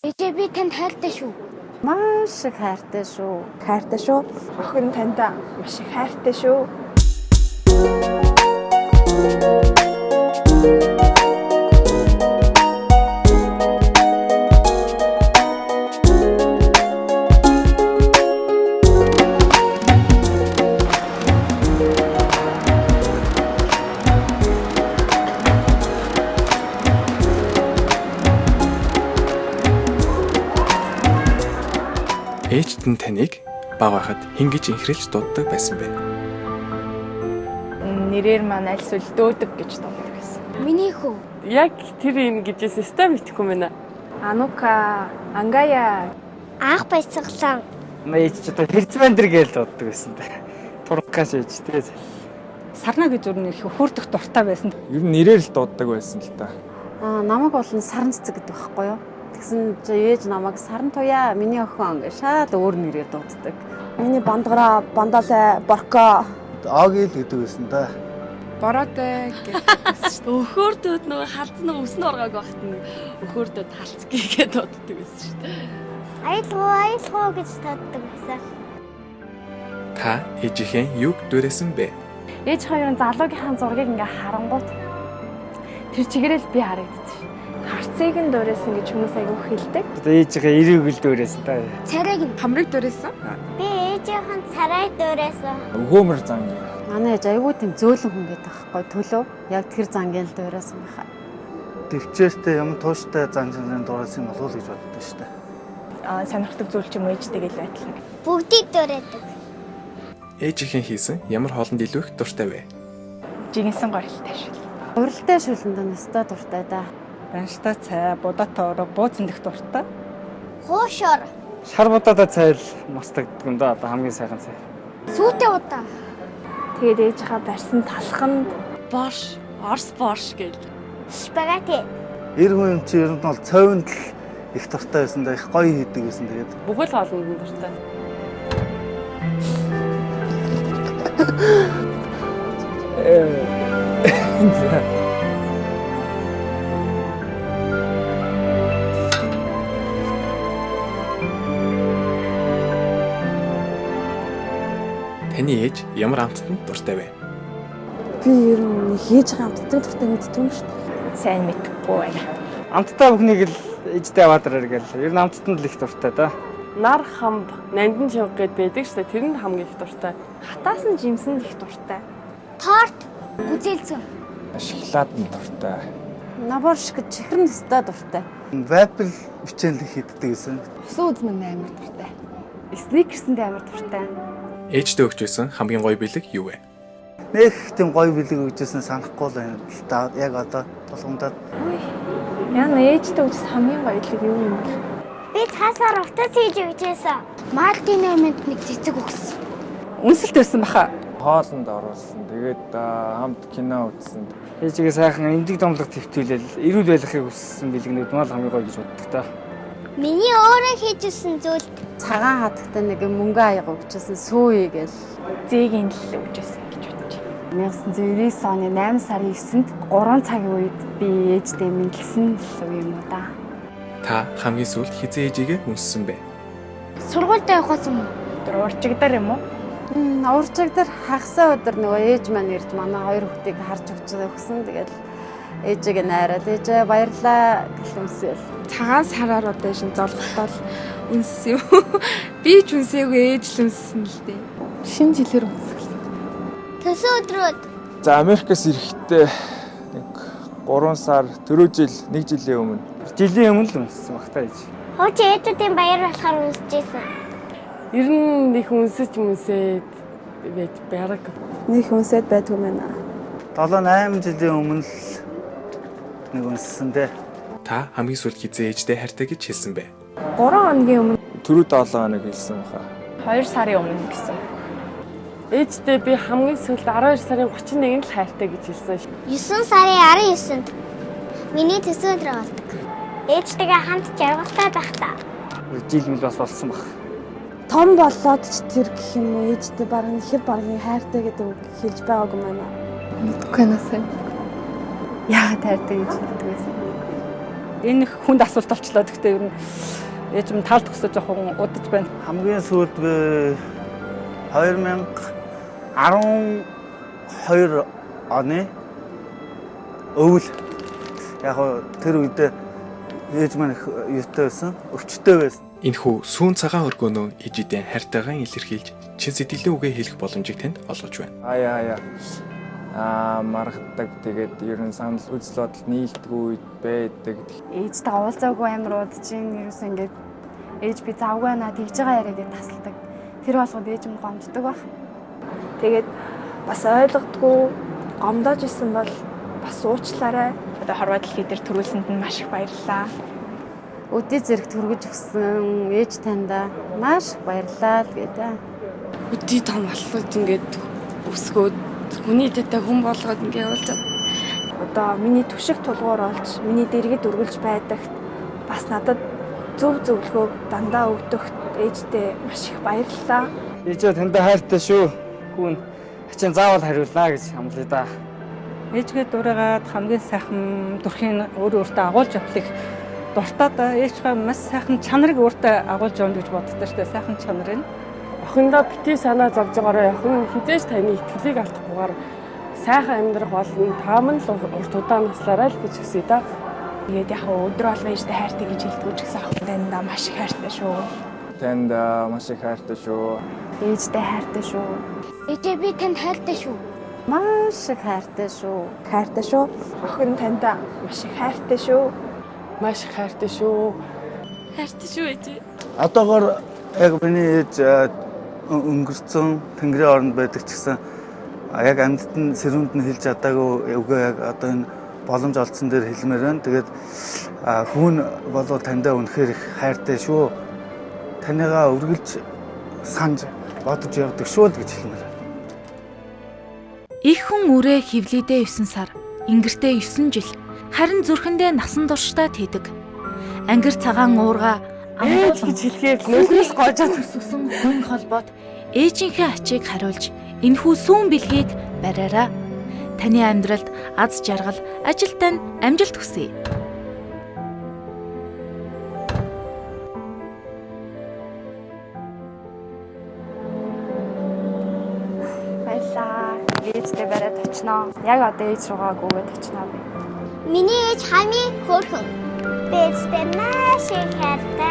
Ээжээ би танд хайртай шүү. Маш их хайртай шүү. Хайртай шүү. Охин таньда маш их хайртай шүү. Ээжт нь таныг бага байхад хингэж инхрэлж дууддаг байсан бэ? Нэрээр маань альсвал дөөдөг гэж дууддаг байсан. Миний хүү. Яг тэр юм гэж систем итгэхгүй мэнэ. Анука, Ангая. Анх баясгалан. Ээж ч одоо Фердинанд гэж дууддаг байсан та. Туркаш ээж тэгээд Сарна гэж өөр нэр хөөрдөх дуртай байсан. Ер нь нэрээр л дууддаг байсан л та. Намайг бол сарн цэцэг гэдэг байхгүй юу? Тэгсэн чи ээж намайг сарн туяа миний охин гэж шал өөр нэрээр дууддаг. Миний бандгараа, бандалай, борко. Агил гэдэг байсан да. Бороотой гэдэг. Өхөөртөд нөгөө халдсан өснө ургааг багт нь өхөөртөд халцгий гэж дууддаг байсан шүү дээ. Айлгуу гэж татдаг байсан. Та ээжийнхээ юг дүүрсэн бэ? Ээж хоёрын залуугийнхаа зургийг ингээ харангуут тэр чигээрэл би харагдчих. Харцыг нь дуурайсан гэж хүмүүс айгүй хэлдэг. одоо ээжийнхээ эрийг л дүүрээсэн та. Царайг нь Хамрыг дуурайсан. би ээжийнхэн царайг дуурайсан. Өгөөмөр занг. Манай ээж айгүй тийм зөөлөн хүн байдаг байхгүй төлөө. Яг тэр зангийн л дуурайсан байхаа. Төвчээртэй юм тууштай занжин дуурайсан болов уу гэж боддоо шүү дээ. Сонирхдаг зүйл ч юм уу ээжтэйг л байтал. Бүгдийг дуурайдаг. Ээжийнхээ хийсэн ямар хоолнд илүү их дуртай вэ? Жигэнсэн горилтай шүү. Уралтай шүлэнд нь өстой дуртай да. Банштай цай, будаатай орог, бууцэн дэх дуртай. Хуушор. Шар будаатай цайл мастагддаг юм да одоо хамгийн сайхан цай. Сүүтэй удаа. Тэгээд ээжийнхаа барьсан талханд Борш, Орс борш гэж. Спагати. Эр хүн юм чи ер нь бол цовинд л их дуртай байсан да, их гоё хийдэг байсан тэгээд. Бүхэл хоолнд нь дуртай. Таны ээж ямар амттанд дуртай вэ? би ер нь хийж байгаа амттай дуртай мэддэг юм шүү дээ. Сайн мэдхгүй байна. Амттай бүхнийг л ээжтэй аваад ирэр гэл. Ер нь амттанд л их дуртай да. Нар хамб, нандин шог гэд байдаг шүү дээ. Тэр нь хамгийн их дуртай. Хатаасан жимсэн их дуртай. Торт. Гүзээлцэн. Шоколад нь дуртай. Наборш гэж чихрэн өстой дуртай. Вайпл бичээл хийддэг байсан. Усан үзмэн амар дуртай. Сникерсэнд амар дуртай. Ээжтэй өгч байсан хамгийн гоё бэлэг юу вэ? Нэх тийм гоё бэлэг өгчээсэн санахгүй л байна л да. Яг одоо тулгамдаад Яна ээжтэй үжис хамгийн гоё л юу юм бэ? Би цаасаар утас хийж өгчээсэн. Мартин аминд нэг цэцэг өгсөн. Үнсэлт байсан баха. Хоолнд оруулсан. Тэгээд хамт кино үзсэн. Ээжигээ сайхан эмдэг домлог твтүүлэл эрүүл байхыг хүссэн бэлгнүүд мал хамгийн гоё гэж боддог та. Миний өөрөө хийжсэн зүйл. Цагаан хатагтай нэг мөнгө аяга өгчээсэн сүүе гэл. Зээгийн л өгчээсэн гэж бодчих. 1999 оны 8 сарын 9-нд 3 цагийн үед би ээжтэй мэдлсэн л үе юм уу да. Та хамгийн сүүлд хизээ ээжигээ үнссэн бэ? Сургуультай явахаас өмнө. Урчигдар юм уу? Урчиг дээр хагасаа өдөр нөгөө ээж маань ирж манай хоёр хүүхдийг харж өгсөн. Тэгээд ээжийг найраад ээжээ баярлаа гэл үнсээл. Цагаан сараар одоо шин золготол үнссэн юм. Би ч үнсээгүй ээж л үнссэн л дээ. Шинэ жилээр үнссэн. Төсөө өдрүүд. За Америкээс ирэхдээ нэг 3 сар түрүү жил 1 жилийн өмнө. Жилийн өмнө л үнссэн баг та ээж. Хөөч ээжүүдийн баяр болохоор үнсэжсэн. Ер нь их үнсэж мүсээд байж байгааг. Нэг үнсээд байдгүй мэнэ. 7-8 жилийн өмнө л нэг үнссэн дээ. Та хамгийн сүүлд хизээ ээжтэй хайртай гэж хэлсэн бэ? 3 хоногийн өмнө Түрүү 7 хоног хэлсэн баха. 2 сарын өмнө гэсэн. Ээжтэй би хамгийн сүүлд 12 сарын 31-нд л хайртай гэж хэлсэн. 9 сарын 19-нд миний төсөө өдрөө болдог. Ээжтэйгээ хамт жаргалтай байх та. Жил мэл бас болсон баг. Том болоод ч тэр гэх юм уу ээжтэй бараг ихэр баргийн хайртай гэдэг үг хэлж байгаагүй маа. Мэдгүй насаа. Яагаад хайртай гэж хэлдэг байсан. Энэ хүнд асуулт болчлоо. Гэхдээ ер нь Ээж минь тал төгсөж жоохон удаж байна. Хамгийн сүүлд би 2012 оны өвөл яг тэр үедээ ээж маань их юутай байсан, өвчтөй байсан. Энэхүү сүүн цагаан өргөөнөө ээжидээ хайртайгаа илэрхийлж чин сэтгэлийн үгээ хэлэх боломжийг танд олгож байна. Аяа. Маргадаг тэгээд ер нь санал үзэл бодол нийлдэггүй үед байдаг. Ээжтэй уулзаагүй амир удаж ерөөс ингээд ээж би завгүй наа тэгж байгаа яриа гэж тасалдаг. Тэр болгоод ээж минь гомддог баг. Тэгээд бас ойлгодгүй гомдож исэн бол бас уучлаарай. Одоо хорвоо дэлхий дээр төрүүлсэнд нь маш их баярлалаа. Өдөө зэрэг түргэж өгсөн ээж таньда маш баярлалаа гэдэг. Өдий том алхалт ингээд өсгөөд хүний дэтэй хүн болгоод ингээд явуулдаг. Одоо миний түшиг тулгуур олж, миний дэргэд үргэлж байдаг. Бас надад зөв зөвлөгөөг дандаа өгдөгт ээжтэй маш их баярлалаа. Ээжээ таньда хайртай шүү. Хүүн хачин заавал хариулнаа гэж амлая да. Ээжгээ дураагаад хамгийн сайхан дүрхийн өөртөө агуулж явахыг дуртаад ээжгээ маш сайхан чанарыг өөртөө агуулж явна гэж боддог шүү дээ. Сайхан чанарыг. Охиндоо битгий санаа зовж байгаараа охин хизээж таны итгэлийг алдахгүйгээр сайхан амьдрах болно. Тааман л урт удаан наслаарай л гэж хүсье да. Тэгээд яг өдрөө алга ээжтэй хайртай гэж хэлдэг ч гэсэн охин таньда маш их хайртай шүү. Танд маш их хайртай шүү. Ээжтэй хайртай шүү. Ээжээ би танд хайртай шүү. Маш их хайртай шүү. Хайртай шүү. Охин таньда маш их хайртай шүү. Маш их хайртай шүү. Хайртай шүү ээжээ. Одоогоор яг миний ээж өнгөрцөн тэнгэрийн оронд байдаг ч гэсэн яг амьдд нь сэрүүнд нь хэлж чадаагүй үгээ яг одоо энэ боломж олдсон дээр хэлмээр байна. Тэгээд хүүн болоо таньдаа үнэхээр их хайртай шүү. Танайгаа үргэлж санаж бодож явдаг шүү гэж хэлмээр байна. Их хүн үрээ хевлэдээ 9 сар, ингэртээ 9 жил, харин зүрхэндээ насан туршдаа тийдэг. Ангир цагаан уурга Ээж гэж хэлгээд нөлөөс гоожоод өссөн хүн холбоод ээжийнхээ ачийг хариулж энэхүү сүүн бэлгийг бариараа. Таны амьдралд аз жаргал, ажилтан амжилт хүсье. Баярлалаа. Ээжтэй бариад очноо. Яг одоо ээж руугаа гүгээд очноо би. Миний ээж хамгийн хөөрхөн. Би ээжтэй маш их хайртай.